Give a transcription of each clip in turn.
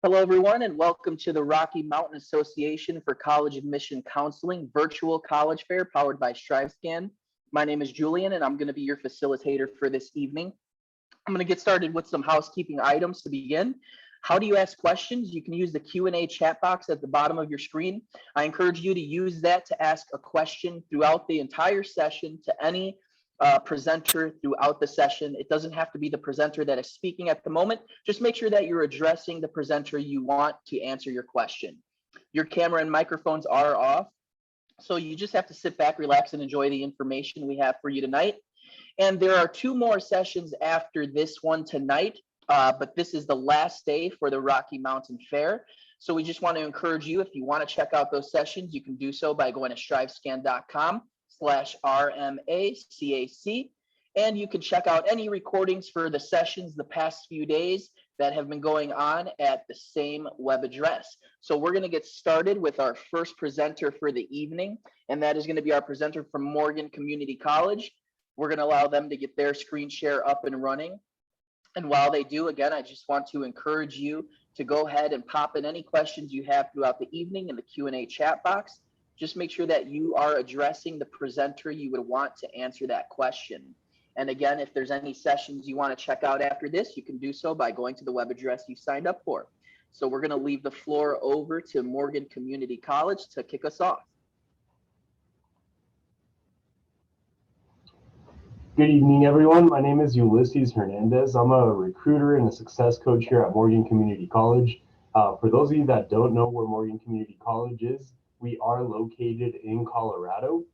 Hello, everyone, and welcome to the Rocky Mountain Association for College Admission Counseling virtual college fair powered by StriveScan. My name is Julian, and I'm going to be your facilitator for this evening. I'm going to get started with some housekeeping items to begin. How do you ask questions? You can use the Q&A chat box at the bottom of your screen. I encourage you to use that to ask a question throughout the entire session to any presenter throughout the session. It doesn't have to be the presenter that is speaking at the moment. Just make sure that you're addressing the presenter you want to answer your question. Your camera and microphones are off, so you just have to sit back, relax, and enjoy the information we have for you tonight. And there are two more sessions after this one tonight, but this is the last day for the Rocky Mountain Fair. So we just want to encourage you, if you want to check out those sessions, you can do so by going to strivescan.com/RMACAC. And you can check out any recordings for the sessions the past few days that have been going on at the same web address. So we're going to get started with our first presenter for the evening, and that is going to be our presenter from Morgan Community College. We're going to allow them to get their screen share up and running. And while they do, again, I just want to encourage you to go ahead and pop in any questions you have throughout the evening in the Q&A chat box. Just make sure that you are addressing the presenter you would want to answer that question. And again, if there's any sessions you want to check out after this, you can do so by going to the web address you signed up for. So we're going to leave the floor over to Morgan Community College to kick us off. Good evening, everyone. My name is Ulysses Hernandez. I'm a recruiter and a success coach here at Morgan Community College. For those of you that don't know where Morgan Community College is, we are located in Colorado.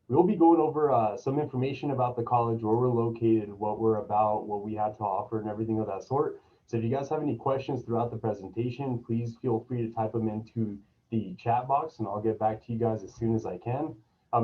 We'll be going over some information about the college, where we're located, what we're about, what we have to offer, and everything of that sort. So if you guys have any questions throughout the presentation, please feel free to type them into the chat box, and I'll get back to you guys as soon as I can.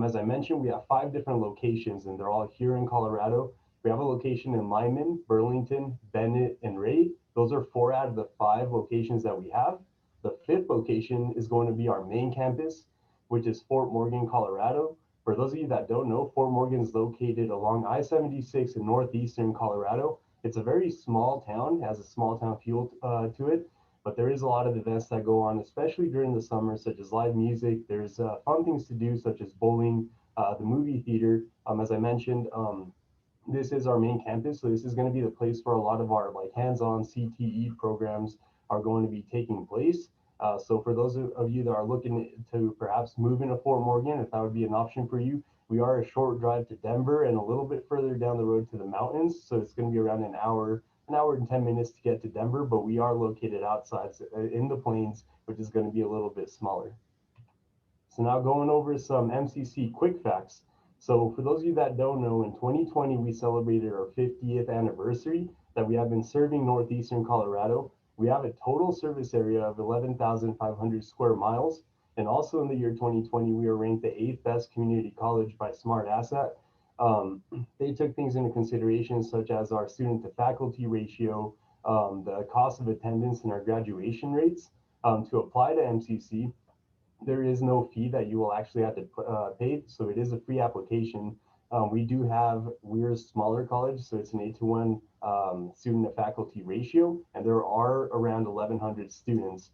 As I mentioned, we have 5 different locations, and they're all here in Colorado. We have a location in Lyman, Burlington, Bennett, and Ray. Those are 4 out of the 5 locations that we have. The 5th location is going to be our main campus, which is Fort Morgan, Colorado. For those of you that don't know, Fort Morgan is located along I-76 in northeastern Colorado. It's a very small town, has a small town feel to it, but there is a lot of events that go on, especially during the summer, such as live music. There's fun things to do, such as bowling, the movie theater. As I mentioned, this is our main campus, so this is going to be the place where a lot of our hands-on CTE programs are going to be taking place. So for those of you that are looking to perhaps move into Fort Morgan, if that would be an option for you, we are a short drive to Denver and a little bit further down the road to the mountains. So it's going to be around an hour and 10 minutes to get to Denver, but we are located outside in the plains, which is going to be a little bit smaller. So now going over some MCC quick facts. So for those of you that don't know, in 2020, we celebrated our 50th anniversary that we have been serving northeastern Colorado. We have a total service area of 11,500 square miles. And also in the year 2020, we were ranked the 8th best community college by Smart Asset. They took things into consideration, such as our student to faculty ratio, the cost of attendance, and our graduation rates. To apply to MCC, there is no fee that you will actually have to pay, so it is a free application. We're a smaller college, so it's an 8-to-1 student to faculty ratio, and there are around 1,100 students.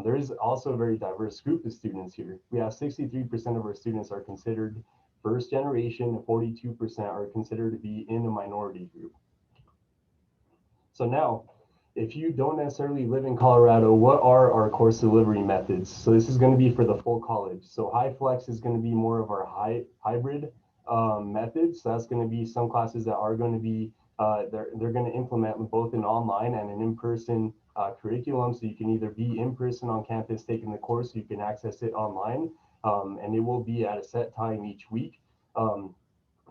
There is also a very diverse group of students here. We have 63% of our students are considered first generation, and 42% are considered to be in a minority group. So now, if you don't necessarily live in Colorado, what are our course delivery methods? So this is going to be for the full college. So high flex is going to be more of our hybrid methods. So that's going to be some classes that are going to be, they're going to implement both an online and an in-person curriculum. So you can either be in person on campus taking the course, you can access it online, and it will be at a set time each week.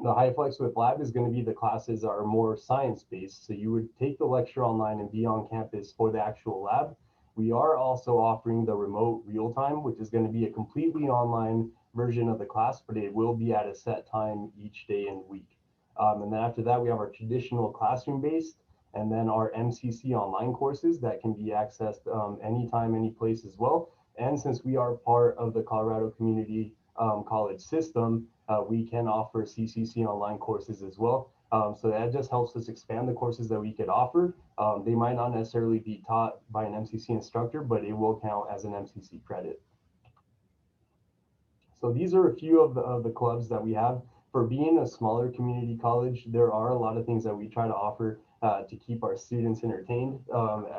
The high flex with lab is going to be the classes that are more science-based. So you would take the lecture online and be on campus for the actual lab. We are also offering the remote real-time, which is going to be a completely online version of the class, but it will be at a set time each day and week. And then after that, we have our traditional classroom-based, and then our MCC online courses that can be accessed anytime, any place as well. And since we are part of the Colorado Community College system, we can offer CCC online courses as well. So that just helps us expand the courses that we could offer. They might not necessarily be taught by an MCC instructor, but it will count as an MCC credit. So these are a few of the clubs that we have. For being a smaller community college, there are a lot of things that we try to offer to keep our students entertained.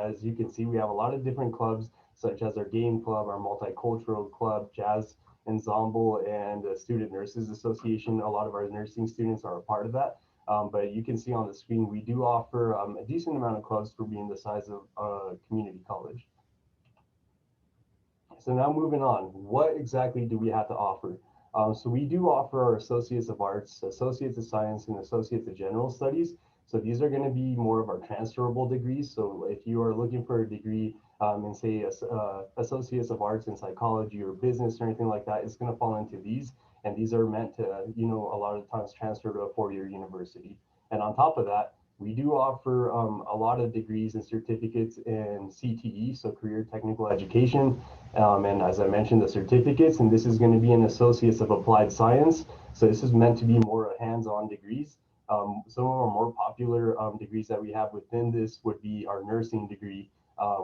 As you can see, we have a lot of different clubs, such as our game club, our multicultural club, jazz ensemble, and the Student Nurses Association. A lot of our nursing students are a part of that. But you can see on the screen, we do offer a decent amount of clubs for being the size of a community college. So now moving on, what exactly do we have to offer? So we do offer our Associates of Arts, Associates of Science, and Associates of General Studies. So these are going to be more of our transferable degrees. So if you are looking for a degree in, say, Associates of Arts in psychology or business or anything like that, it's going to fall into these. And these are meant to, you know, a lot of times transfer to a four-year university. And on top of that, we do offer a lot of degrees and certificates in CTE, so Career Technical Education. And as I mentioned, the certificates, and this is going to be an Associates of Applied Science. So this is meant to be more hands-on degrees. Some of our more popular degrees that we have within this would be our nursing degree.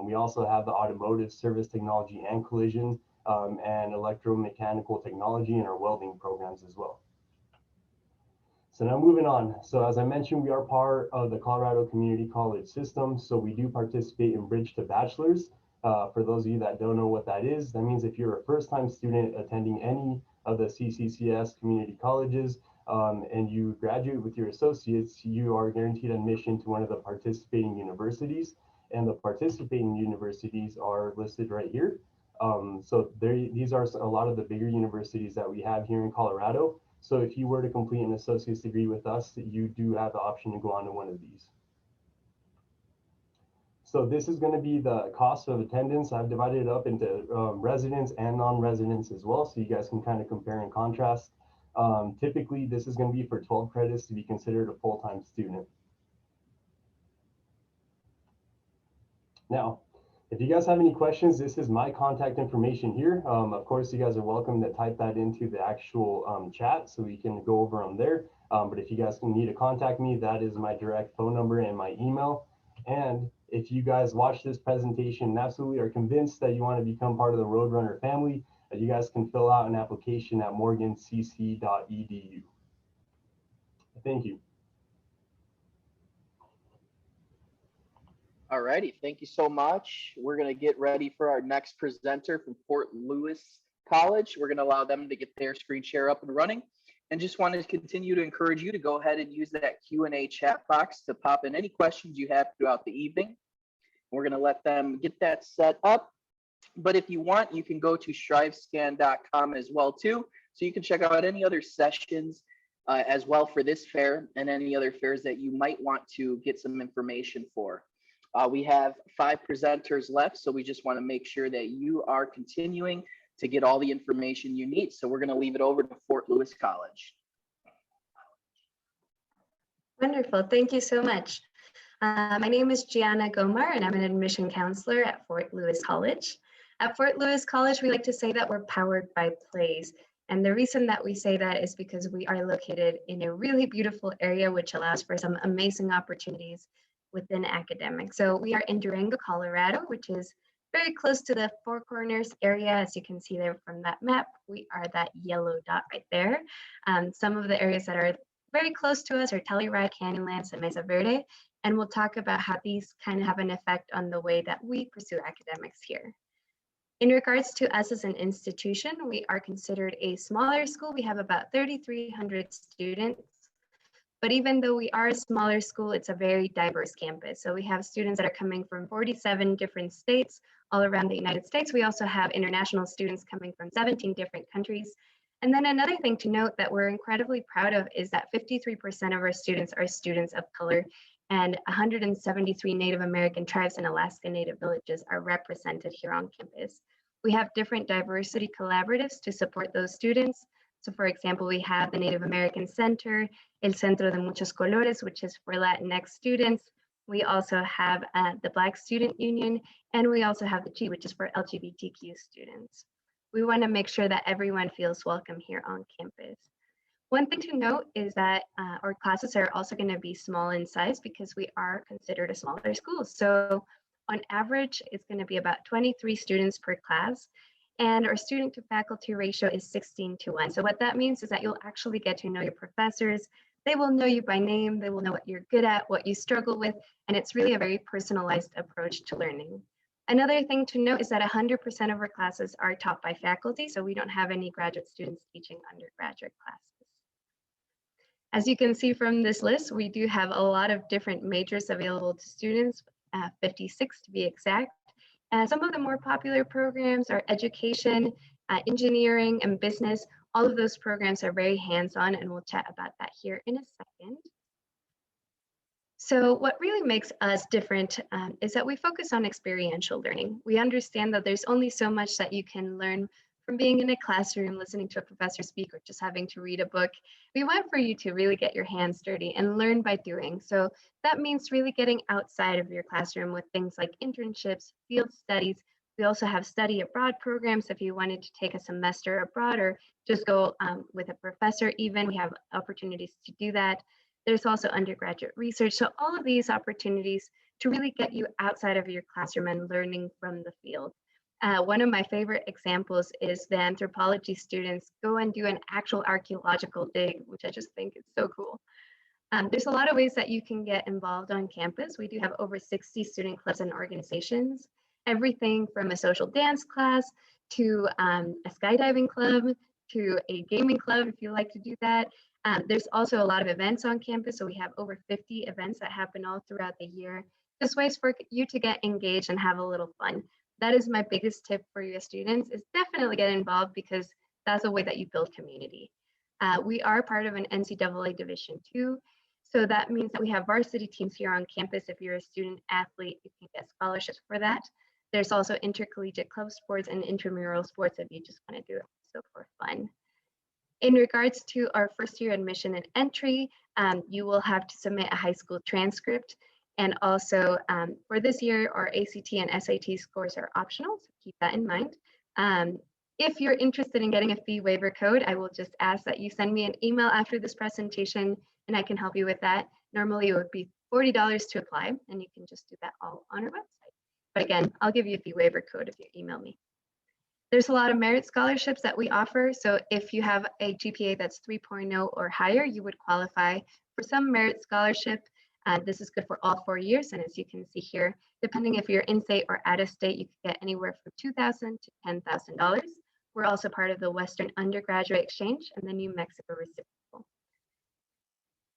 We also have the Automotive Service Technology and Collision and Electromechanical Technology in our welding programs as well. So now moving on. So as I mentioned, we are part of the Colorado Community College system. So we do participate in Bridge to Bachelor's. For those of you that don't know what that is, that means if you're a first-time student attending any of the CCCS community colleges and you graduate with your associates, you are guaranteed admission to one of the participating universities. And the participating universities are listed right here. So these are a lot of the bigger universities that we have here in Colorado. So if you were to complete an associate's degree with us, you do have the option to go on to one of these. So this is going to be the cost of attendance. I've divided it up into residents and non-residents as well, so you guys can kind of compare and contrast. Typically, this is going to be for 12 credits to be considered a full-time student. Now, if you guys have any questions, this is my contact information here. Of course, you guys are welcome to type that into the actual chat so we can go over them there. But if you guys need to contact me, that is my direct phone number and my email. And if you guys watch this presentation and absolutely are convinced that you want to become part of the Roadrunner family, you guys can fill out an application at morgancc.edu. Thank you. All righty, thank you so much. We're going to get ready for our next presenter from Fort Lewis College. We're going to allow them to get their screen share up and running. And just wanted to continue to encourage you to go ahead and use that Q&A chat box to pop in any questions you have throughout the evening. We're going to let them get that set up. But if you want, you can go to strivescan.com as well too. So you can check out any other sessions as well for this fair and any other fairs that you might want to get some information for. We have 5 presenters left, so we just want to make sure that you are continuing to get all the information you need. So we're going to leave it over to Fort Lewis College. Wonderful, thank you so much. My name is Gianna Gomar, and I'm an admission counselor at Fort Lewis College. At Fort Lewis College, we like to say that we're powered by plays. And the reason that we say that is because we are located in a really beautiful area, which allows for some amazing opportunities within academics. So we are in Durango, Colorado, which is very close to the Four Corners area. As you can see there from that map, we are that yellow dot right there. Some of the areas that are very close to us are Telluride, Canyonlands, and Mesa Verde. And we'll talk about how these kind of have an effect on the way that we pursue academics here. In regards to us as an institution, we are considered a smaller school. We have about 3,300 students. But even though we are a smaller school, it's a very diverse campus. So we have students that are coming from 47 different states all around the United States. We also have international students coming from 17 different countries. And then another thing to note that we're incredibly proud of is that 53% of our students are students of color, and 173 Native American tribes and Alaska Native villages are represented here on campus. We have different diversity collaboratives to support those students. So for example, we have the Native American Center, El Centro de Muchos Colores, which is for Latinx students. We also have the Black Student Union, and we also have the G, which is for LGBTQ students. We want to make sure that everyone feels welcome here on campus. One thing to note is that our classes are also going to be small in size because we are considered a smaller school. So on average, it's going to be about 23 students per class. And our student to faculty ratio is 16:1. So what that means is that you'll actually get to know your professors. They will know you by name. They will know what you're good at, what you struggle with. And it's really a very personalized approach to learning. Another thing to note is that 100% of our classes are taught by faculty. So we don't have any graduate students teaching undergraduate classes. As you can see from this list, we do have a lot of different majors available to students, 56 to be exact. Some of the more popular programs are education, engineering, and business. All of those programs are very hands-on, and we'll chat about that here in a second. So what really makes us different is that we focus on experiential learning. We understand that there's only so much that you can learn from being in a classroom, listening to a professor speak, or just having to read a book. We want for you to really get your hands dirty and learn by doing. So that means really getting outside of your classroom with things like internships, field studies. We also have study abroad programs if you wanted to take a semester abroad or just go with a professor even. We have opportunities to do that. There's also undergraduate research. So all of these opportunities to really get you outside of your classroom and learning from the field. One of my favorite examples is the anthropology students go and do an actual archaeological dig, which I just think is so cool. There's a lot of ways that you can get involved on campus. We do have over 60 student clubs and organizations, everything from a social dance class to a skydiving club to a gaming club if you like to do that. There's also a lot of events on campus. So we have over 50 events that happen all throughout the year. Just ways for you to get engaged and have a little fun. That is my biggest tip for your students is definitely get involved because that's a way that you build community. We are part of an NCAA Division II. So that means that we have varsity teams here on campus. If you're a student athlete, you can get scholarships for that. There's also intercollegiate club sports and intramural sports if you just want to do it so for fun. In regards to our first year admission and entry, you will have to submit a high school transcript. And also for this year, our ACT and SAT scores are optional, so keep that in mind. If you're interested in getting a fee waiver code, I will just ask that you send me an email after this presentation and I can help you with that. Normally it would be $40 to apply and you can just do that all on our website. But again, I'll give you a fee waiver code if you email me. There's a lot of merit scholarships that we offer. So if you have a GPA that's 3.0 or higher, you would qualify for some merit scholarship. This is good for all 4 years. And as you can see here, depending if you're in state or out of state, you could get anywhere from $2,000 to $10,000. We're also part of the Western Undergraduate Exchange and the New Mexico Reciprocal.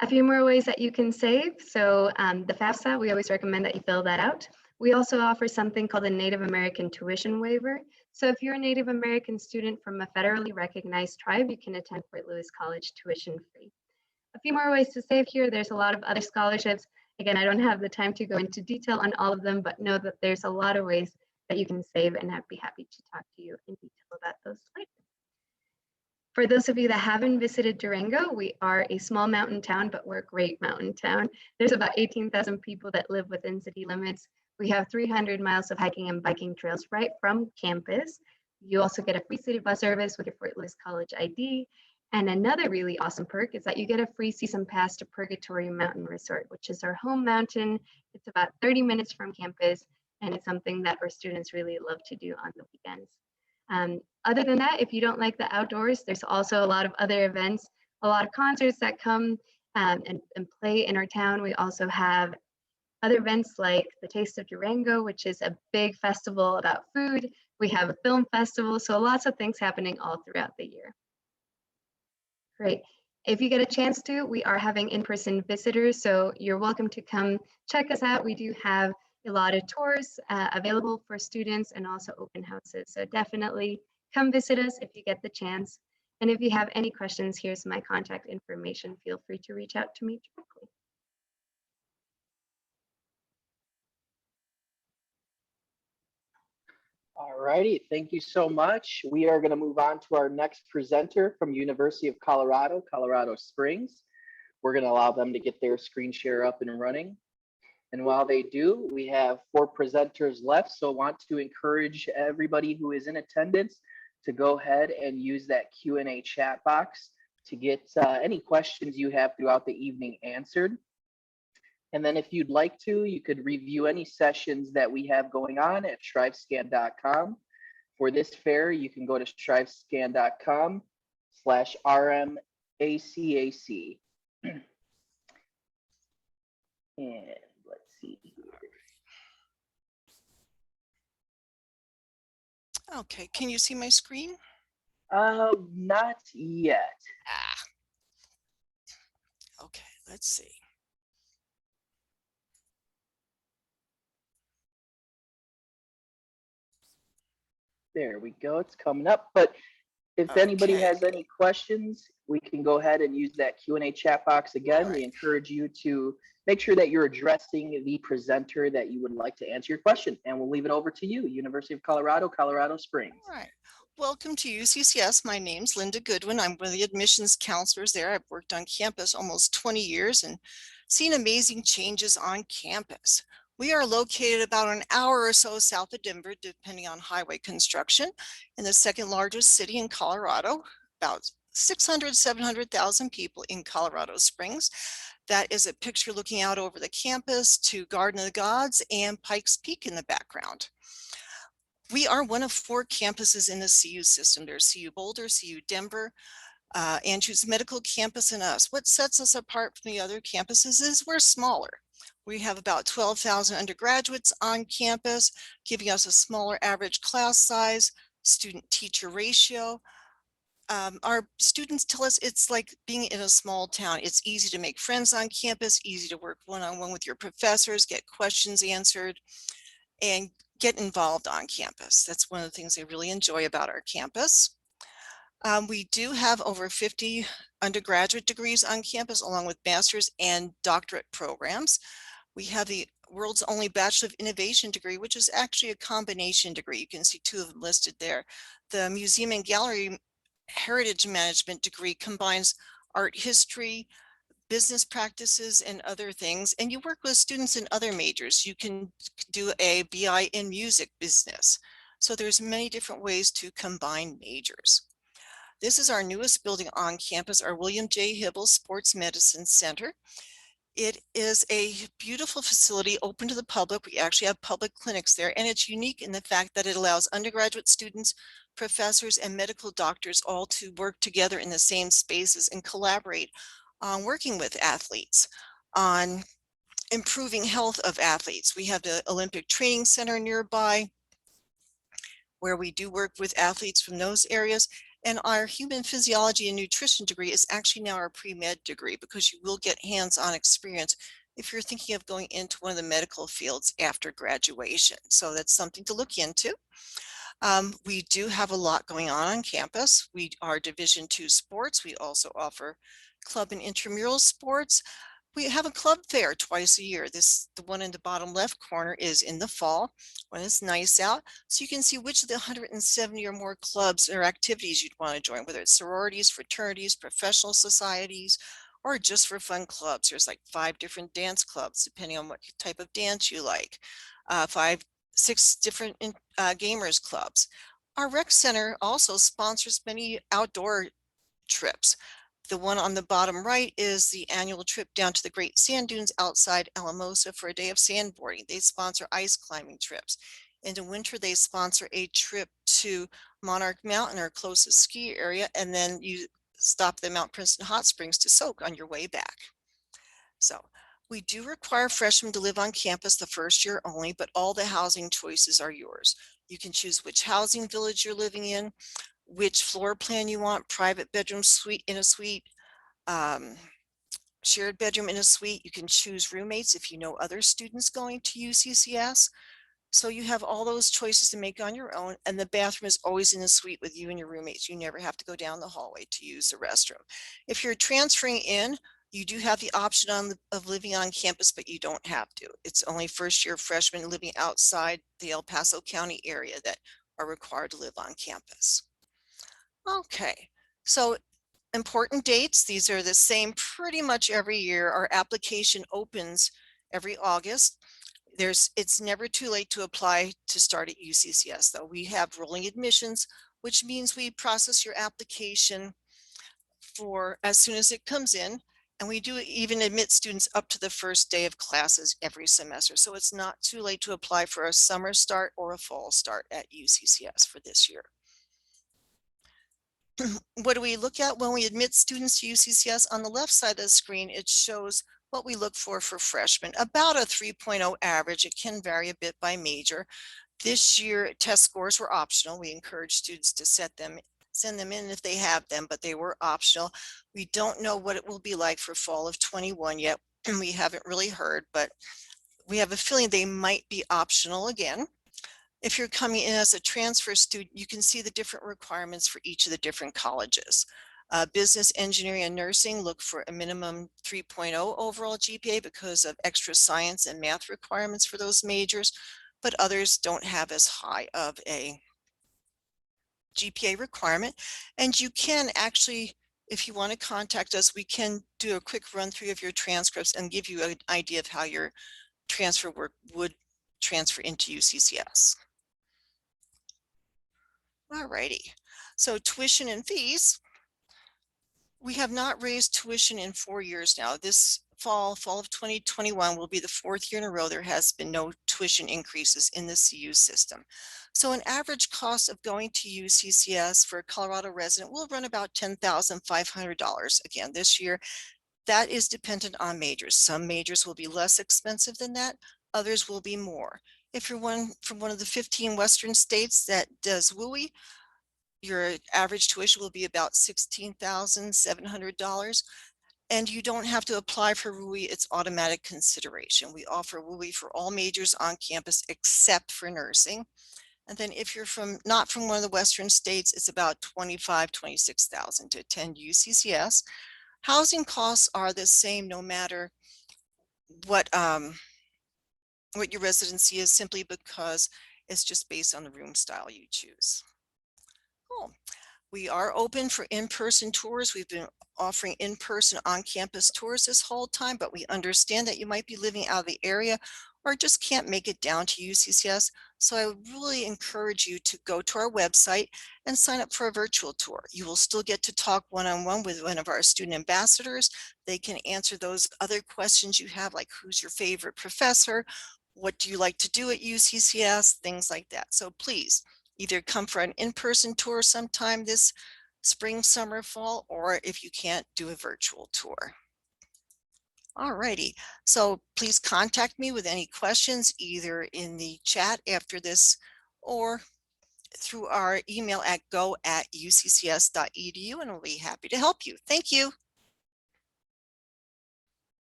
A few more ways that you can save. So the FAFSA, we always recommend that you fill that out. We also offer something called a Native American tuition waiver. So if you're a Native American student from a federally recognized tribe, you can attend Fort Lewis College tuition free. A few more ways to save here. There's a lot of other scholarships. Again, I don't have the time to go into detail on all of them, but know that there's a lot of ways that you can save, and I'd be happy to talk to you in detail about those later. For those of you that haven't visited Durango, we are a small mountain town, but we're a great mountain town. There's about 18,000 people that live within city limits. We have 300 miles of hiking and biking trails right from campus. You also get a free city bus service with your Fort Lewis College ID. And another really awesome perk is that you get a free season pass to Purgatory Mountain Resort, which is our home mountain. It's about 30 minutes from campus, and it's something that our students really love to do on the weekends. Other than that, if you don't like the outdoors, there's also a lot of other events, a lot of concerts that come and play in our town. We also have other events like the Taste of Durango, which is a big festival about food. We have a film festival, so lots of things happening all throughout the year. Great. If you get a chance to, we are having in-person visitors, so you're welcome to come check us out. We do have a lot of tours available for students and also open houses. So definitely come visit us if you get the chance. And if you have any questions, here's my contact information. Feel free to reach out to me directly. All righty, thank you so much. We are going to move on to our next presenter from University of Colorado, Colorado Springs. We're going to allow them to get their screen share up and running. And while they do, we have 4 presenters left. So I want to encourage everybody who is in attendance to go ahead and use that Q&A chat box to get any questions you have throughout the evening answered. And then if you'd like to, you could review any sessions that we have going on at shrivescan.com. For this fair, you can go to shrivescan.com/RMACAC. And let's see here. Okay, can you see my screen? Not yet. Okay, let's see. There we go. It's coming up. But if anybody Okay. has any questions, we can go ahead and use that Q&A chat box again. Right. We encourage you to make sure that you're addressing the presenter that you would like to answer your question. And we'll leave it over to you, University of Colorado, Colorado Springs. All right. Welcome to UCCS. My name's Linda Goodwin. I'm one of the admissions counselors there. I've worked on campus almost 20 years and seen amazing changes on campus. We are located about an hour or so south of Denver, depending on highway construction, in the second largest city in Colorado, about 600, 700,000 people in Colorado Springs. That is a picture looking out over the campus to Garden of the Gods and Pikes Peak in the background. We are one of 4 campuses in the CU system. There's CU Boulder, CU Denver, Andrews Medical Campus, and us. What sets us apart from the other campuses is we're smaller. We have about 12,000 undergraduates on campus, giving us a smaller average class size, student-teacher ratio. Our students tell us it's like being in a small town. It's easy to make friends on campus, easy to work one-on-one with your professors, get questions answered, and get involved on campus. That's one of the things I really enjoy about our campus. We do have over 50 undergraduate degrees on campus, along with master's and doctorate programs. We have the world's only Bachelor of Innovation degree, which is actually a combination degree. You can see 2 of them listed there. The Museum and Gallery Heritage Management degree combines art history, business practices, and other things, and you work with students in other majors. You can do a BI in music business. So there's many different ways to combine majors. This is our newest building on campus, our William J. Hybels Sports Medicine Center. It is a beautiful facility open to the public. We actually have public clinics there, and it's unique in the fact that it allows undergraduate students, professors, and medical doctors all to work together in the same spaces and collaborate on working with athletes, on improving health of athletes. We have the Olympic Training Center nearby, where we do work with athletes from those areas. And our human physiology and nutrition degree is actually now our pre-med degree, because you will get hands-on experience if you're thinking of going into one of the medical fields after graduation. So that's something to look into. We do have a lot going on campus. We are Division II sports. We also offer club and intramural sports. We have a club fair twice a year. The one in the bottom left corner is in the fall when it's nice out. So you can see which of the 170 or more clubs or activities you'd want to join, whether it's sororities, fraternities, professional societies, or just for fun clubs. There's like 5 different dance clubs, depending on what type of dance you like. 6 different gamers clubs. Our rec center also sponsors many outdoor trips. The one on the bottom right is the annual trip down to the Great Sand Dunes outside Alamosa for a day of sandboarding. They sponsor ice climbing trips. In the winter, they sponsor a trip to Monarch Mountain, our closest ski area, and then you stop at Mount Princeton Hot Springs to soak on your way back. So we do require freshmen to live on campus the first year only, but all the housing choices are yours. You can choose which housing village you're living in, which floor plan you want, private bedroom, suite in a suite, shared bedroom in a suite. You can choose roommates if you know other students going to UCCS. So you have all those choices to make on your own, and the bathroom is always in a suite with you and your roommates. You never have to go down the hallway to use the restroom. If you're transferring in, you do have the option of living on campus, but you don't have to. It's only first year freshmen living outside the El Paso County area that are required to live on campus. Okay, so important dates. These are the same pretty much every year. Our application opens every August. It's never too late to apply to start at UCCS, though. We have rolling admissions, which means we process your application for as soon as it comes in. And we do even admit students up to the first day of classes every semester. So it's not too late to apply for a summer start or a fall start at UCCS for this year. What do we look at when we admit students to UCCS? On the left side of the screen, it shows what we look for freshmen, about a 3.0 average. It can vary a bit by major. This year, test scores were optional. We encourage students to send them in if they have them, but they were optional. We don't know what it will be like for fall of 21 yet. We haven't really heard, but we have a feeling they might be optional again. If you're coming in as a transfer student, you can see the different requirements for each of the different colleges. Business, engineering, and nursing look for a minimum 3.0 overall GPA because of extra science and math requirements for those majors, but others don't have as high of a GPA requirement. And you can actually, if you want to contact us, we can do a quick run through of your transcripts and give you an idea of how your transfer work would transfer into UCCS. Alrighty, so tuition and fees. We have not raised tuition in 4 years now. This fall of 2021 will be the 4th year in a row there has been no tuition increases in the CU system. So an average cost of going to UCCS for a Colorado resident will run about $10,500 again this year. That is dependent on majors. Some majors will be less expensive than that, others will be more. If you're from one of the 15 Western states that does WUI, your average tuition will be about $16,700. And you don't have to apply for WUI, it's automatic consideration. We offer WUI for all majors on campus except for nursing. And then if you're not from one of the Western states, it's about $26,000 to attend UCCS. Housing costs are the same no matter what your residency is, simply because it's just based on the room style you choose. Cool. We are open for in-person tours. We've been offering in-person on-campus tours this whole time, but we understand that you might be living out of the area or just can't make it down to UCCS. So I would really encourage you to go to our website and sign up for a virtual tour. You will still get to talk one-on-one with one of our student ambassadors. They can answer those other questions you have, like who's your favorite professor? What do you like to do at UCCS? Things like that. So please either come for an in-person tour sometime this spring, summer, fall, or if you can't, do a virtual tour. Alrighty, so please contact me with any questions either in the chat after this or through our email at go@uccs.edu, and I'll be happy to help you. Thank you.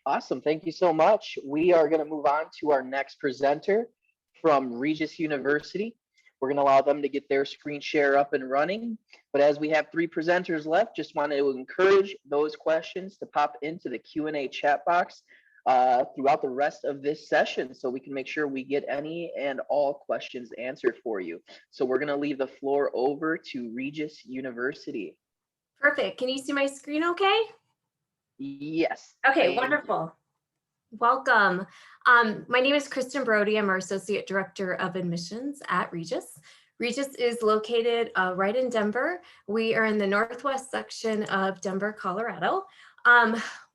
Awesome, thank you so much. We are going to move on to our next presenter from Regis University. We're going to allow them to get their screen share up and running. But as we have 3 presenters left, just wanted to encourage those questions to pop into the Q&A chat box throughout the rest of this session so we can make sure we get any and all questions answered for you. So we're going to leave the floor over to Regis University. Perfect. Can you see my screen okay? Yes. Okay, wonderful. Welcome. My name is Kristen Brody. I'm our Associate Director of Admissions at Regis. Regis is located right in Denver. We are in the northwest section of Denver, Colorado.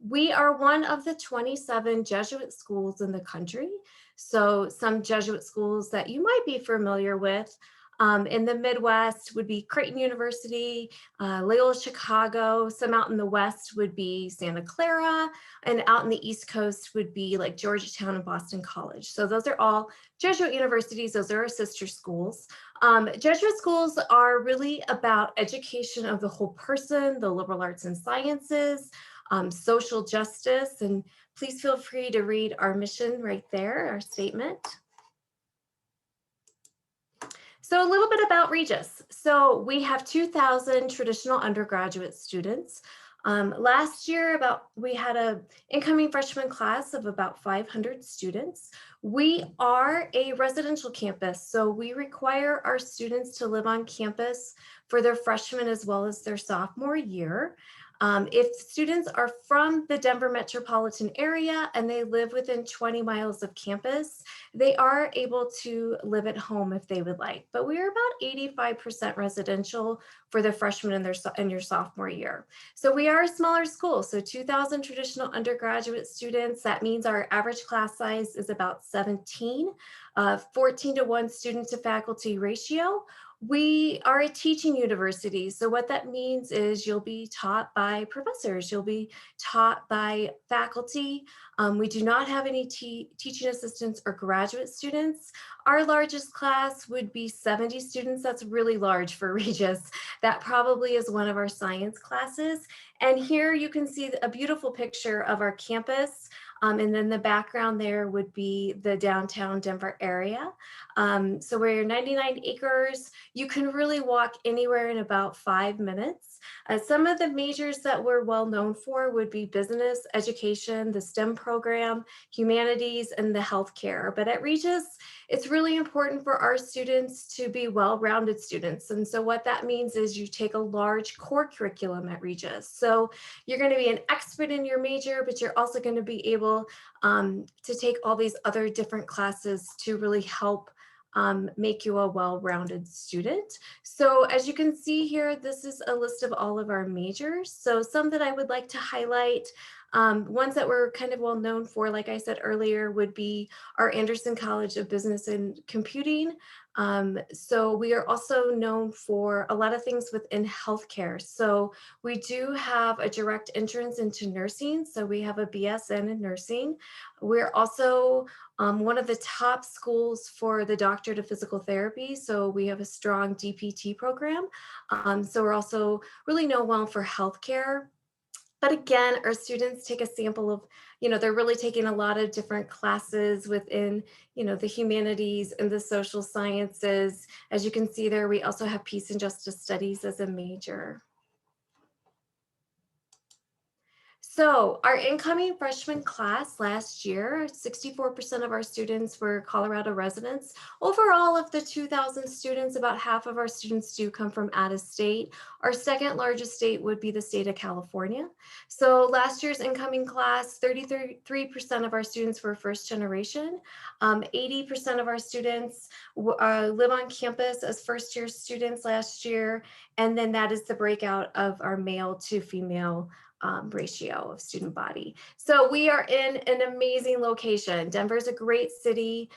We are one of the 27 Jesuit schools in the country. So some Jesuit schools that you might be familiar with in the Midwest would be Creighton University, Loyola Chicago. Some out in the West would be Santa Clara, and out in the East Coast would be like Georgetown and Boston College. So those are all Jesuit universities. Those are our sister schools. Jesuit schools are really about education of the whole person, the liberal arts and sciences, social justice, and please feel free to read our mission right there, our statement. So a little bit about Regis. So we have 2,000 traditional undergraduate students. Last year, we had an incoming freshman class of about 500 students. We are a residential campus, so we require our students to live on campus for their freshman as well as their sophomore year. If students are from the Denver metropolitan area and they live within 20 miles of campus, they are able to live at home if they would like. But we're about 85% residential for the freshmen in your sophomore year. So we are a smaller school. So 2,000 traditional undergraduate students. That means our average class size is about 17, 14-to-1 student to faculty ratio. We are a teaching university. So what that means is you'll be taught by professors, you'll be taught by faculty. We do not have any teaching assistants or graduate students. Our largest class would be 70 students. That's really large for Regis. That probably is one of our science classes. And here you can see a beautiful picture of our campus. And then the background there would be the downtown Denver area. So we're 99 acres. You can really walk anywhere in about 5 minutes. Some of the majors that we're well known for would be business, education, the STEM program, humanities, and the healthcare. But at Regis, it's really important for our students to be well-rounded students. And so what that means is you take a large core curriculum at Regis. So you're going to be an expert in your major, but you're also going to be able to take all these other different classes to really help make you a well-rounded student. So as you can see here, this is a list of all of our majors. So some that I would like to highlight, ones that we're kind of well known for, like I said earlier, would be our Anderson College of Business and Computing. So we are also known for a lot of things within healthcare. So we do have a direct entrance into nursing. So we have a BSN in nursing. We're also one of the top schools for the doctorate of physical therapy. So we have a strong DPT program. So we're also really known well for healthcare. But again, our students take a sample of, they're really taking a lot of different classes within, the humanities and the social sciences. As you can see there, we also have peace and justice studies as a major. So our incoming freshman class last year, 64% of our students were Colorado residents. Overall, of the 2,000 students, about half of our students do come from out of state. Our second largest state would be the state of California. So last year's incoming class, 33% of our students were first generation. 80% of our students live on campus as first year students last year. And then that is the breakout of our male to female ratio of student body. So we are in an amazing location. Denver is a great city.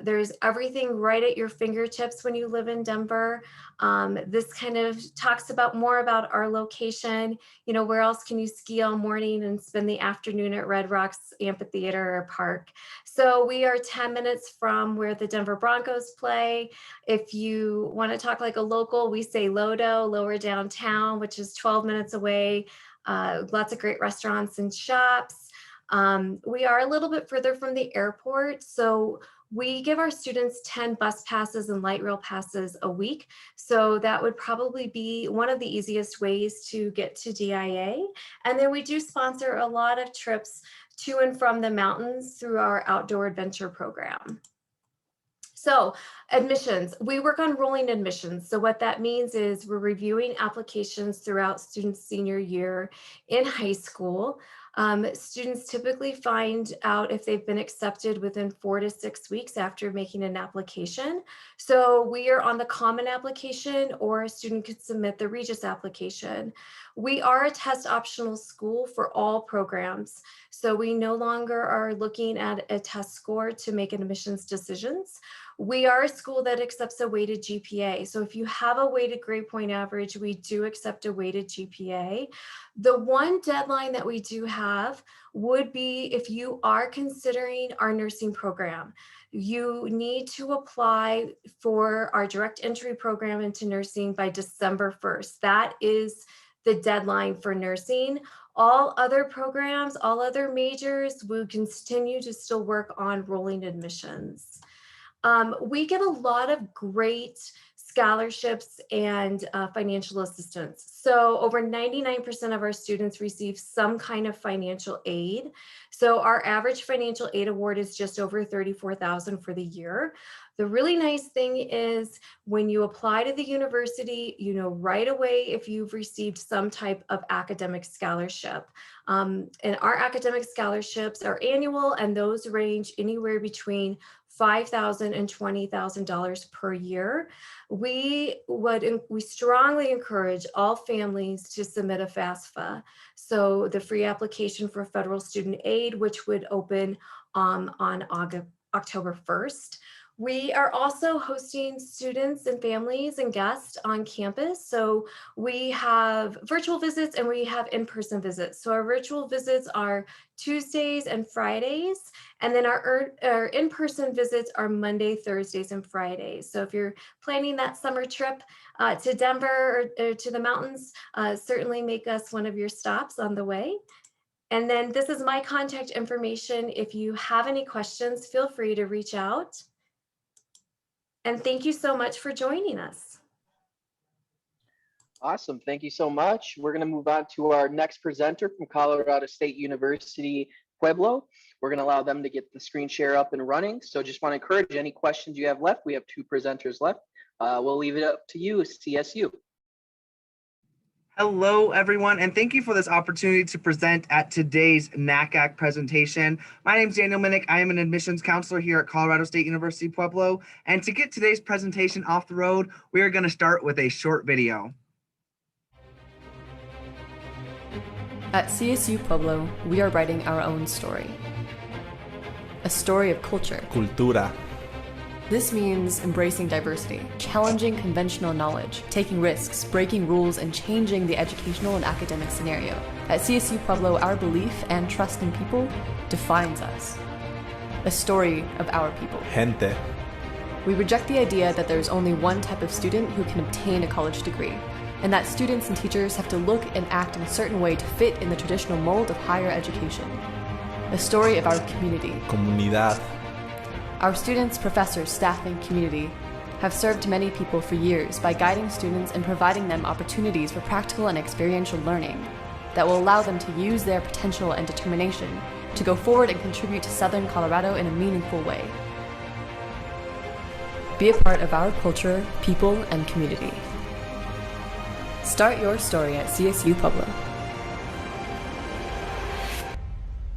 There's everything right at your fingertips when you live in Denver. This kind of talks more about our location. Where else can you ski all morning and spend the afternoon at Red Rocks Amphitheater or Park? So we are 10 minutes from where the Denver Broncos play. If you want to talk like a local, we say Lodo, lower downtown, which is 12 minutes away. Lots of great restaurants and shops. We are a little bit further from the airport. So we give our students 10 bus passes and light rail passes a week. So that would probably be one of the easiest ways to get to DIA. And then we do sponsor a lot of trips to and from the mountains through our outdoor adventure program. So admissions, we work on rolling admissions. So what that means is we're reviewing applications throughout students' senior year in high school. Students typically find out if they've been accepted within 4 to 6 weeks after making an application. So we are on the common application, or a student could submit the Regis application. We are a test optional school for all programs. So we no longer are looking at a test score to make admissions decisions. We are a school that accepts a weighted GPA. So if you have a weighted grade point average, we do accept a weighted GPA. The one deadline that we do have would be if you are considering our nursing program. You need to apply for our direct entry program into nursing by December 1st. That is the deadline for nursing. All other programs, all other majors will continue to still work on rolling admissions. We get a lot of great scholarships, and financial assistance. So over 99% of our students receive some kind of financial aid. So our average financial aid award is just over $34,000 for the year. The really nice thing is when you apply to the university, you know right away if you've received some type of academic scholarship. And our academic scholarships are annual, and those range anywhere between $5,000 and $20,000 per year. We strongly encourage all families to submit a FAFSA. So the free application for federal student aid, which would open on October 1st. We are also hosting students and families and guests on campus. So we have virtual visits and we have in-person visits. So our virtual visits are Tuesdays and Fridays, and then our in-person visits are Monday, Thursdays, and Fridays. So if you're planning that summer trip to Denver or to the mountains, certainly make us one of your stops on the way. And then this is my contact information. If you have any questions, feel free to reach out. And thank you so much for joining us. Awesome. Thank you so much. We're going to move on to our next presenter from Colorado State University, Pueblo. We're going to allow them to get the screen share up and running. So just want to encourage any questions you have left. We have 2 presenters left. We'll leave it up to you, CSU. Hello, everyone, and thank you for this opportunity to present at today's NACAC presentation. My name is Daniel Minnick. I am an admissions counselor here at Colorado State University, Pueblo. And to get today's presentation off the road, we are going to start with a short video. At CSU Pueblo, we are writing our own story. A story of culture. Cultura. This means embracing diversity, challenging conventional knowledge, taking risks, breaking rules, and changing the educational and academic scenario. At CSU Pueblo, our belief and trust in people defines us. A story of our people. Gente. We reject the idea that there's only one type of student who can obtain a college degree, and that students and teachers have to look and act in a certain way to fit in the traditional mold of higher education. A story of our community. Comunidad. Our students, professors, staff, and community have served many people for years by guiding students and providing them opportunities for practical and experiential learning that will allow them to use their potential and determination to go forward and contribute to Southern Colorado in a meaningful way. Be a part of our culture, people, and community. Start your story at CSU Pueblo.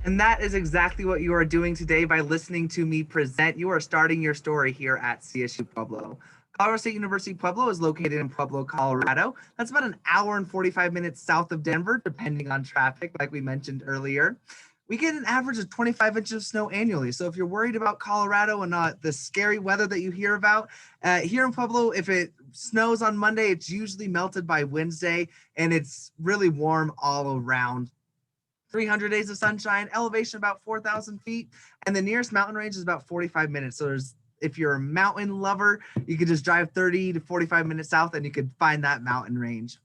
And that is exactly what you are doing today by listening to me present. You are starting your story here at CSU Pueblo. Colorado State University Pueblo is located in Pueblo, Colorado. That's about an hour and 45 minutes south of Denver, depending on traffic, like we mentioned earlier. We get an average of 25 inches of snow annually. So if you're worried about Colorado and the scary weather that you hear about, here in Pueblo, if it snows on Monday, it's usually melted by Wednesday, and it's really warm all around. 300 days of sunshine, elevation about 4,000 feet, and the nearest mountain range is about 45 minutes. So if you're a mountain lover, you could just drive 30 to 45 minutes south and you could find that mountain range.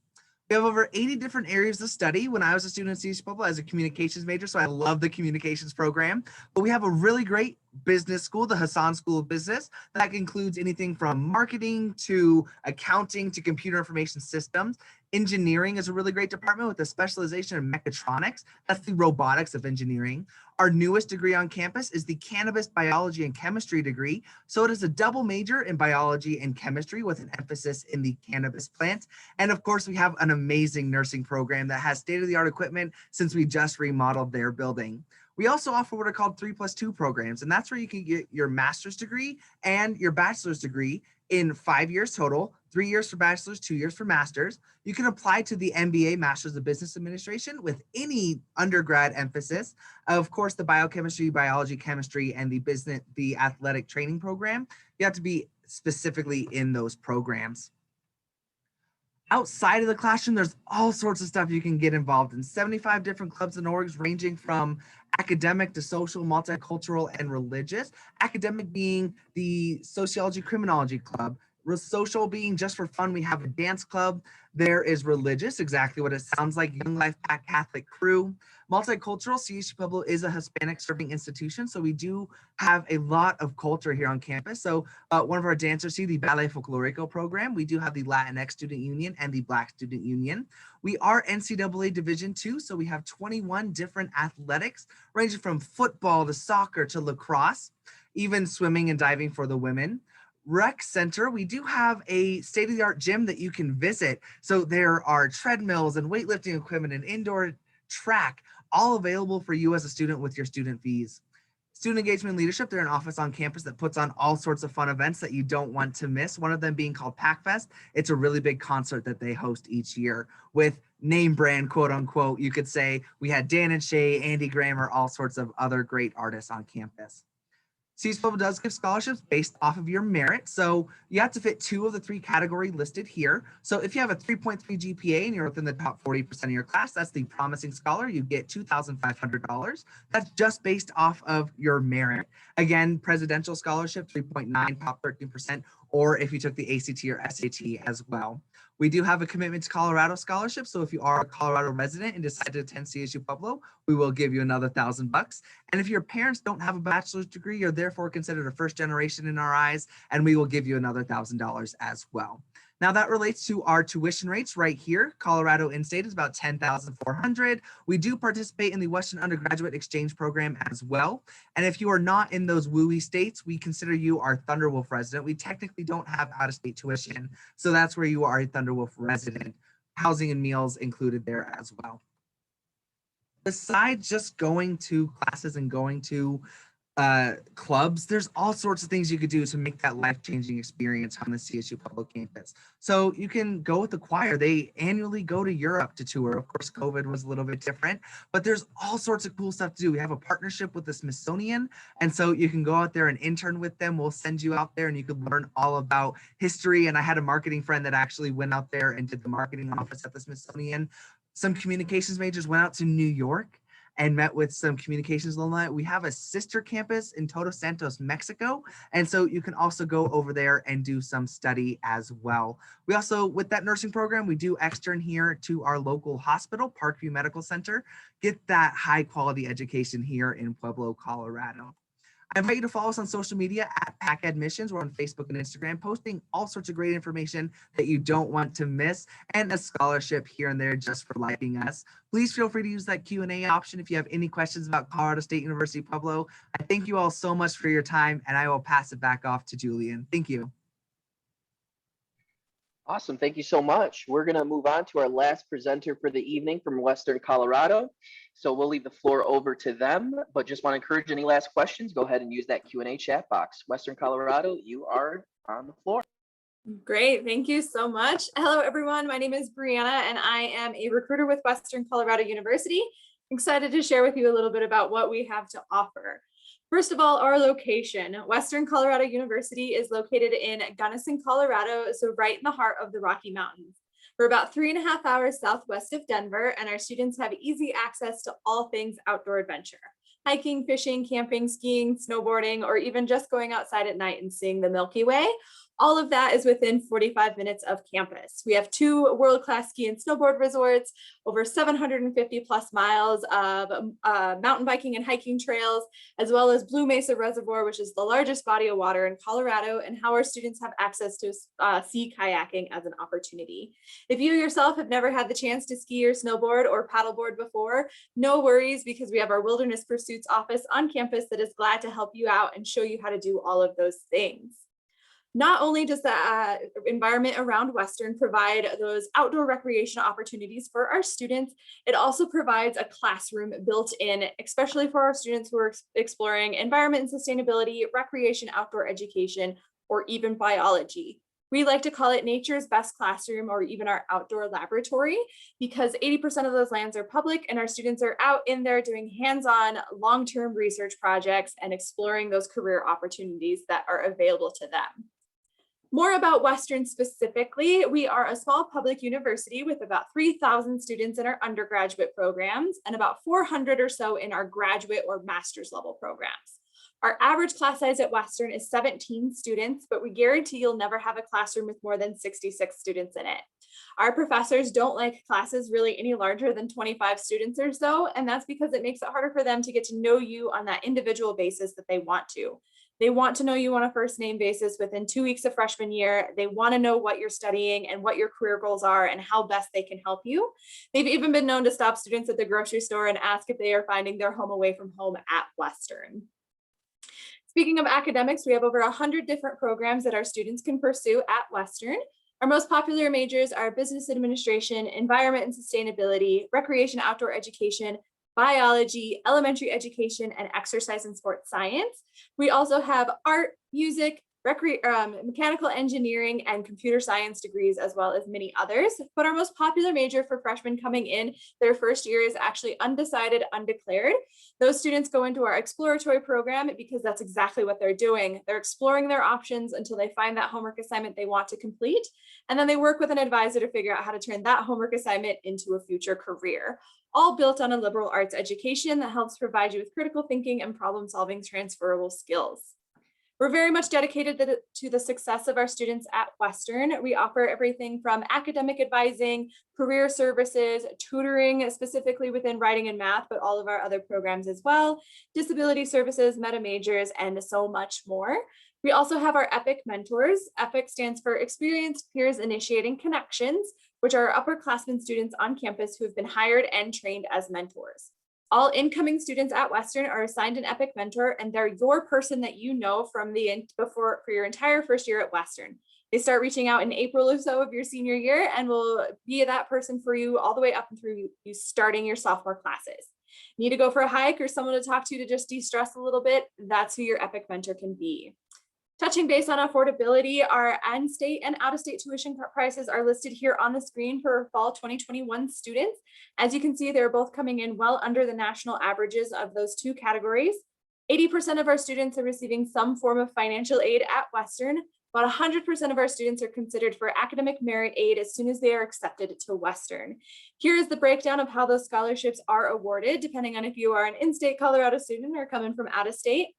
We have over 80 different areas to study. When I was a student at CSU Pueblo, I was a communications major, so I love the communications program. But we have a really great business school, the Hassan School of Business, that includes anything from marketing to accounting to computer information systems. Engineering is a really great department with a specialization in mechatronics. That's the robotics of engineering. Our newest degree on campus is the Cannabis Biology and Chemistry degree. So it is a double major in biology and chemistry with an emphasis in the cannabis plant. And of course, we have an amazing nursing program that has state-of-the-art equipment since we just remodeled their building. We also offer what are called 3+2 programs, and that's where you can get your master's degree and your bachelor's degree in 5 years total, 3 years for bachelor's, 2 years for master's. You can apply to the MBA, Master's of Business Administration, with any undergrad emphasis. Of course, the biochemistry, biology, chemistry, and the athletic training program. You have to be specifically in those programs. Outside of the classroom, there's all sorts of stuff you can get involved in. 75 different clubs and orgs ranging from academic to social, multicultural, and religious. Academic being the Sociology Criminology Club, Social being just for fun, we have a dance club. There is religious, exactly what it sounds like, Young Life Pack Catholic Crew. Multicultural, CSU Pueblo is a Hispanic serving institution, so we do have a lot of culture here on campus. So one of our dancers see the Ballet Folklorico program. We do have the Latinx Student Union and the Black Student Union. We are NCAA Division II, so we have 21 different athletics, ranging from football to soccer to lacrosse, even swimming and diving for the women. Rec Center, we do have a state-of-the-art gym that you can visit. So there are treadmills and weightlifting equipment and indoor track, all available for you as a student with your student fees. Student engagement and leadership, they're an office on campus that puts on all sorts of fun events that you don't want to miss. One of them being called Pack Fest. It's a really big concert that they host each year with name brand, quote unquote. You could say we had Dan and Shay, Andy Grammer, all sorts of other great artists on campus. CSU Pueblo does give scholarships based off of your merit. So you have to fit 2 of the 3 categories listed here. So if you have a 3.3 GPA and you're within the top 40% of your class, that's the promising scholar. You get $2,500. That's just based off of your merit. Again, presidential scholarship, 3.9, top 13%, or if you took the ACT or SAT as well. We do have a commitment to Colorado scholarship. So if you are a Colorado resident and decide to attend CSU Pueblo, we will give you another $1,000. And if your parents don't have a bachelor's degree, you're therefore considered a first generation in our eyes, and we will give you another $1,000 as well. Now that relates to our tuition rates right here. Colorado in-state is about $10,400. We do participate in the Western Undergraduate Exchange Program as well. And if you are not in those WUI states, we consider you our Thunderwolf resident. We technically don't have out-of-state tuition, so that's where you are a Thunderwolf resident. Housing and meals included there as well. Besides just going to classes and going to clubs, there's all sorts of things you could do to make that life-changing experience on the CSU Pueblo campus. So you can go with the choir. They annually go to Europe to tour. Of course, COVID was a little bit different, but there's all sorts of cool stuff to do. We have a partnership with the Smithsonian, and so you can go out there and intern with them. We'll send you out there and you can learn all about history. And I had a marketing friend that actually went out there and did the marketing office at the Smithsonian. Some communications majors went out to New York and met with some communications alumni. We have a sister campus in Todos Santos, Mexico. And so you can also go over there and do some study as well. We also, with that nursing program, we do extern here to our local hospital, Parkview Medical Center, get that high quality education here in Pueblo, Colorado. I invite you to follow us on social media at PAC Admissions. We're on Facebook and Instagram, posting all sorts of great information that you don't want to miss, and a scholarship here and there just for liking us. Please feel free to use that Q&A option if you have any questions about Colorado State University Pueblo. I thank you all so much for your time, and I will pass it back off to Julian. Thank you. Awesome. Thank you so much. We're going to move on to our last presenter for the evening from Western Colorado. So we'll leave the floor over to them, but just want to encourage any last questions, go ahead and use that Q&A chat box. Western Colorado, you are on the floor. Great. Thank you so much. Hello, everyone. My name is Brianna, and I am a recruiter with Western Colorado University. Excited to share with you a little bit about what we have to offer. First of all, our location. Western Colorado University is located in Gunnison, Colorado, so right in the heart of the Rocky Mountains. We're about 3.5 hours southwest of Denver, and our students have easy access to all things outdoor adventure. Hiking, fishing, camping, skiing, snowboarding, or even just going outside at night and seeing the Milky Way. All of that is within 45 minutes of campus. We have 2 world-class ski and snowboard resorts, over 750 plus miles of mountain biking and hiking trails, as well as Blue Mesa Reservoir, which is the largest body of water in Colorado, and how our students have access to sea kayaking as an opportunity. If you yourself have never had the chance to ski or snowboard or paddleboard before, no worries, because we have our Wilderness Pursuits office on campus that is glad to help you out and show you how to do all of those things. Not only does the environment around Western provide those outdoor recreation opportunities for our students, it also provides a classroom built in, especially for our students who are exploring environment and sustainability, recreation, outdoor education, or even biology. We like to call it nature's best classroom, or even our outdoor laboratory, because 80% of those lands are public and our students are out in there doing hands-on long-term research projects and exploring those career opportunities that are available to them. More about Western specifically, we are a small public university with about 3,000 students in our undergraduate programs and about 400 or so in our graduate or master's level programs. Our average class size at Western is 17 students, but we guarantee you'll never have a classroom with more than 66 students in it. Our professors don't like classes really any larger than 25 students or so, and that's because it makes it harder for them to get to know you on that individual basis that they want to. They want to know you on a first name basis within 2 weeks of freshman year. They want to know what you're studying and what your career goals are and how best they can help you. They've even been known to stop students at the grocery store and ask if they are finding their home away from home at Western. Speaking of academics, we have over 100 different programs that our students can pursue at Western. Our most popular majors are business administration, environment and sustainability, recreation, outdoor education, biology, elementary education, and exercise and sports science. We also have art, music, mechanical engineering, and computer science degrees, as well as many others. But our most popular major for freshmen coming in their first year is actually undecided, undeclared. Those students go into our exploratory program because that's exactly what they're doing. They're exploring their options until they find that homework assignment they want to complete. And then they work with an advisor to figure out how to turn that homework assignment into a future career, all built on a liberal arts education that helps provide you with critical thinking and problem-solving transferable skills. We're very much dedicated to the success of our students at Western. We offer everything from academic advising, career services, tutoring, specifically within writing and math, but all of our other programs as well, disability services, meta majors, and so much more. We also have our EPIC mentors. EPIC stands for Experienced Peers Initiating Connections, which are upperclassmen students on campus who have been hired and trained as mentors. All incoming students at Western are assigned an EPIC mentor, and they're your person that you know from for your entire first year at Western. They start reaching out in April or so of your senior year and will be that person for you all the way up and through you starting your sophomore classes. Need to go for a hike or someone to talk to just de-stress a little bit? That's who your EPIC mentor can be. Touching base on affordability, our in-state and out-of-state tuition prices are listed here on the screen for fall 2021 students. As you can see, they're both coming in well under the national averages of those two categories. 80% of our students are receiving some form of financial aid at Western. About 100% of our students are considered for academic merit aid as soon as they are accepted to Western. Here is the breakdown of how those scholarships are awarded, depending on if you are an in-state Colorado student or coming from out of state.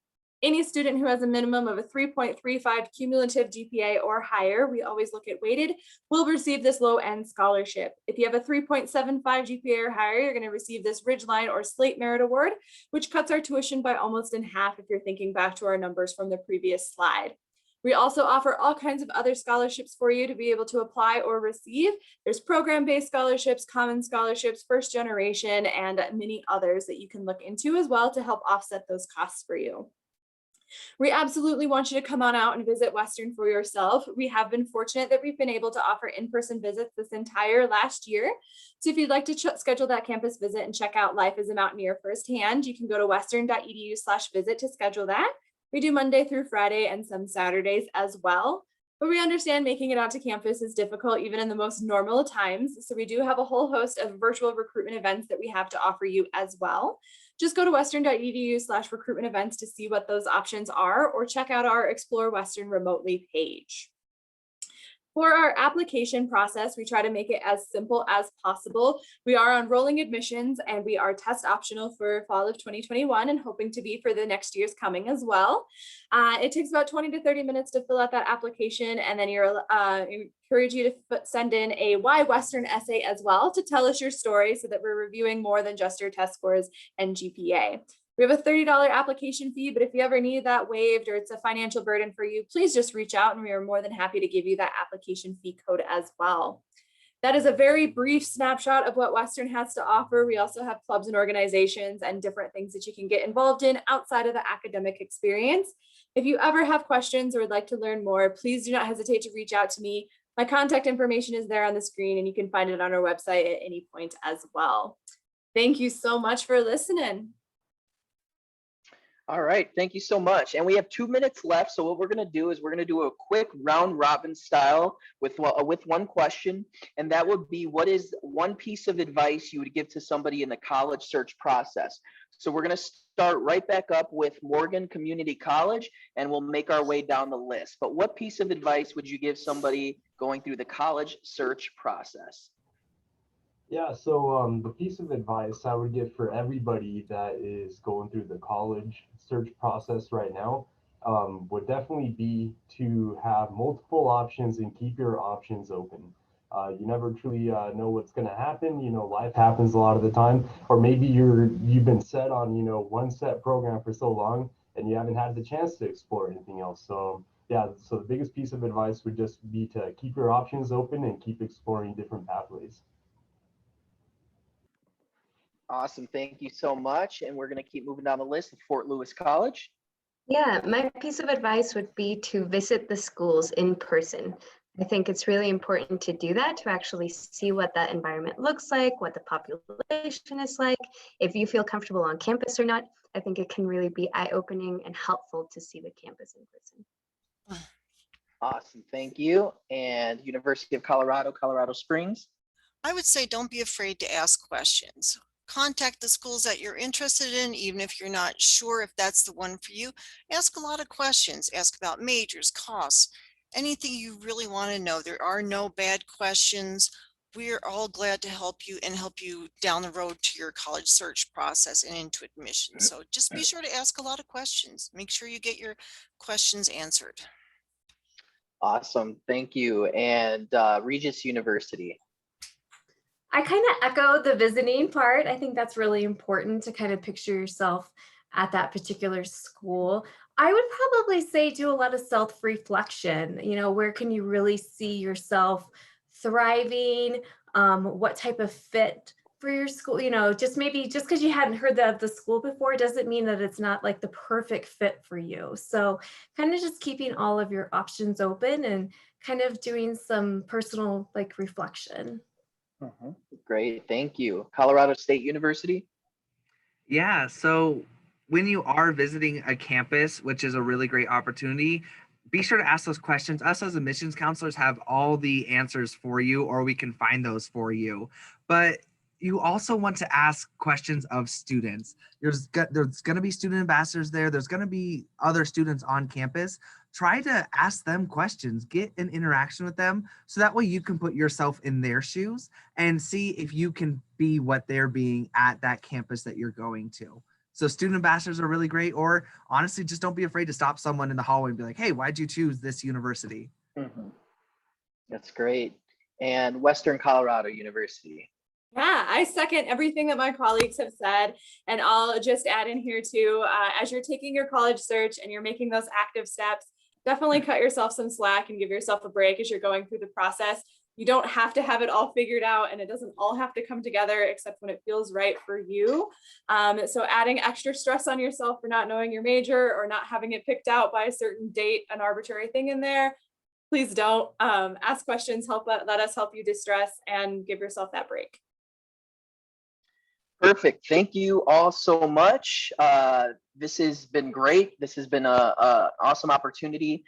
Any student who has a minimum of a 3.35 cumulative GPA or higher, we always look at weighted, will receive this low-end scholarship. If you have a 3.75 GPA or higher, you're going to receive this Ridgeline or Slate Merit Award, which cuts our tuition by almost in half if you're thinking back to our numbers from the previous slide. We also offer all kinds of other scholarships for you to be able to apply or receive. There's program-based scholarships, common scholarships, first generation, and many others that you can look into as well to help offset those costs for you. We absolutely want you to come on out and visit Western for yourself. We have been fortunate that we've been able to offer in-person visits this entire last year. So if you'd like to schedule that campus visit and check out life as a mountaineer firsthand, you can go to western.edu/visit to schedule that. We do Monday through Friday and some Saturdays as well. But we understand making it out to campus is difficult even in the most normal times. So we do have a whole host of virtual recruitment events that we have to offer you as well. Just go to western.edu/recruitment events to see what those options are, or check out our Explore Western Remotely page. For our application process, we try to make it as simple as possible. We are on rolling admissions and we are test optional for fall of 2021 and hoping to be for the next year's coming as well. It takes about 20 to 30 minutes to fill out that application, and then you're encourage you to send in a Why Western essay as well to tell us your story so that we're reviewing more than just your test scores and GPA. We have a $30 application fee, but if you ever need that waived or it's a financial burden for you, please just reach out and we are more than happy to give you that application fee code as well. That is a very brief snapshot of what Western has to offer. We also have clubs and organizations and different things that you can get involved in outside of the academic experience. If you ever have questions or would like to learn more, please do not hesitate to reach out to me. My contact information is there on the screen and you can find it on our website at any point as well. Thank you so much for listening. All right, thank you so much. And we have 2 minutes left. So what we're going to do is we're going to do a quick round robin style with one question. And that would be, what is one piece of advice you would give to somebody in the college search process? So we're going to start right back up with Morgan Community College, and we'll make our way down the list. But what piece of advice would you give somebody going through the college search process? Yeah, so the piece of advice I would give for everybody that is going through the college search process right now would definitely be to have multiple options and keep your options open. You never truly know what's going to happen. You know, life happens a lot of the time, or maybe you've been set on, you know, one set program for so long and you haven't had the chance to explore anything else. So yeah, so the biggest piece of advice would just be to keep your options open and keep exploring different pathways. Awesome. Thank you so much. And we're going to keep moving down the list of Fort Lewis College. Yeah, my piece of advice would be to visit the schools in person. I think it's really important to do that, to actually see what that environment looks like, what the population is like. If you feel comfortable on campus or not, I think it can really be eye-opening and helpful to see the campus in person. Awesome. Thank you. And University of Colorado, Colorado Springs. I would say don't be afraid to ask questions. Contact the schools that you're interested in, even if you're not sure if that's the one for you. Ask a lot of questions. Ask about majors, costs, anything you really want to know. There are no bad questions. We're all glad to help you and help you down the road to your college search process and into admission. So just be sure to ask a lot of questions. Make sure you get your questions answered. Awesome. Thank you. And Regis University. I kind of echo the visiting part. I think that's really important to kind of picture yourself at that particular school. I would probably say do a lot of self-reflection. You know, where can you really see yourself thriving? What type of fit for your school? You know, just maybe just because you hadn't heard of the school before doesn't mean that it's not like the perfect fit for you. So kind of just keeping all of your options open and kind of doing some personal like reflection. Great. Thank you. Colorado State University. Yeah, so when you are visiting a campus, which is a really great opportunity, be sure to ask those questions. Us as admissions counselors have all the answers for you, or we can find those for you. But you also want to ask questions of students. There's going to be student ambassadors there. There's going to be other students on campus. Try to ask them questions, get an interaction with them, so that way you can put yourself in their shoes and see if you can be what they're being at that campus that you're going to. So student ambassadors are really great, or honestly, just don't be afraid to stop someone in the hallway and be like, hey, why'd you choose this university? That's great. And Western Colorado University. Yeah, I second everything that my colleagues have said. And I'll just add in here too, as you're taking your college search and you're making those active steps, definitely cut yourself some slack and give yourself a break as you're going through the process. You don't have to have it all figured out, and it doesn't all have to come together except when it feels right for you. So adding extra stress on yourself for not knowing your major or not having it picked out by a certain date, an arbitrary thing in there, please don't. Ask questions, let us help you distress and give yourself that break. Perfect. Thank you all so much. This has been great. This has been a awesome opportunity.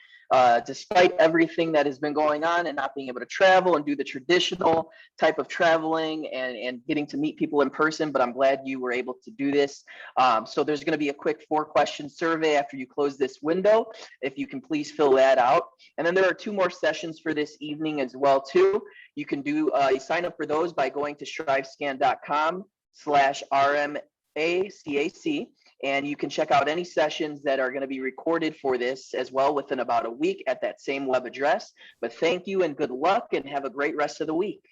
Despite everything that has been going on and not being able to travel and do the traditional type of traveling and getting to meet people in person, but I'm glad you were able to do this. So there's going to be a quick 4-question survey after you close this window. If you can please fill that out. And then there are 2 more sessions for this evening as well too. You can do sign up for those by going to strivescan.com/RMACAC. And you can check out any sessions that are going to be recorded for this as well within about a week at that same web address. But thank you and good luck and have a great rest of the week.